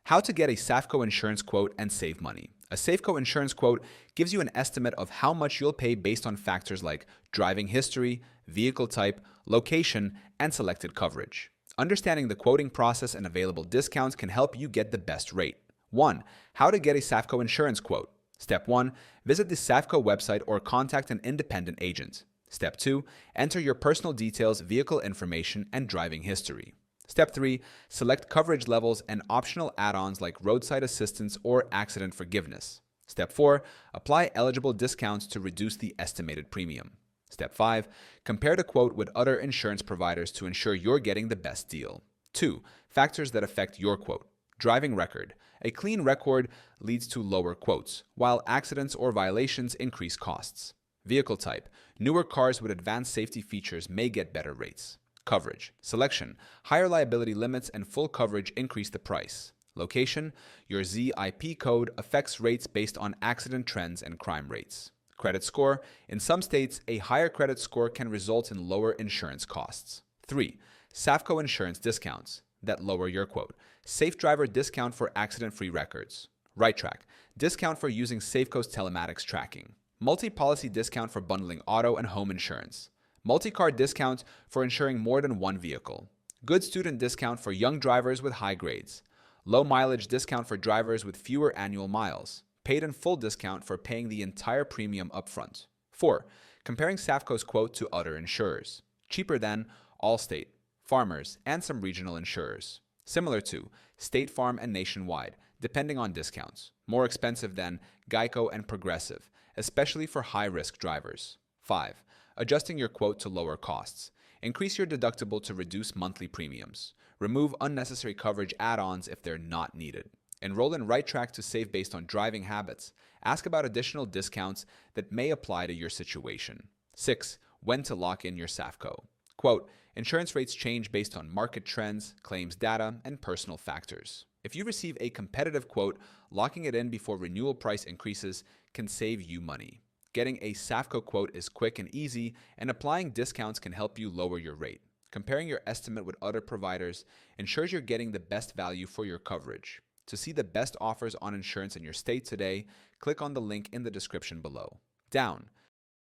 How to get a Safeco insurance quote and save money. A Safeco insurance quote gives you an estimate of how much you'll pay based on factors like driving history, vehicle type, location, and selected coverage. Understanding the quoting process and available discounts can help you get the best rate. 1. How to get a Safeco insurance quote. Step 1. Visit the Safeco website or contact an independent agent. Step 2. Enter your personal details, vehicle information, and driving history. Step 3. Select coverage levels and optional add-ons like roadside assistance or accident forgiveness. Step 4. Apply eligible discounts to reduce the estimated premium. Step 5. Compare the quote with other insurance providers to ensure you're getting the best deal. 2. Factors that affect your quote. Driving record. A clean record leads to lower quotes, while accidents or violations increase costs. Vehicle type. Newer cars with advanced safety features may get better rates. Coverage. Selection. Higher liability limits and full coverage increase the price. Location. Your ZIP code affects rates based on accident trends and crime rates. Credit score. In some states, a higher credit score can result in lower insurance costs. 3. Safeco insurance discounts that lower your quote. Safe driver discount for accident-free records. Right track. Discount for using Safeco's telematics tracking. Multi-policy discount for bundling auto and home insurance. Multi-car discount for insuring more than one vehicle. Good student discount for young drivers with high grades. Low mileage discount for drivers with fewer annual miles. Paid in full discount for paying the entire premium upfront. 4. Comparing Safeco's quote to other insurers. Cheaper than Allstate, Farmers, and some regional insurers. Similar to State Farm and Nationwide, depending on discounts. More expensive than Geico and Progressive, especially for high-risk drivers. 5. Adjusting your quote to lower costs. Increase your deductible to reduce monthly premiums. Remove unnecessary coverage add-ons if they're not needed. Enroll in Right Track to save based on driving habits. Ask about additional discounts that may apply to your situation. 6. When to lock in your Safeco. Quote, insurance rates change based on market trends, claims data, and personal factors. If you receive a competitive quote, locking it in before renewal price increases can save you money. Getting a Safeco quote is quick and easy, and applying discounts can help you lower your rate. Comparing your estimate with other providers ensures you're getting the best value for your coverage. To see the best offers on insurance in your state today, click on the link in the description below. Down.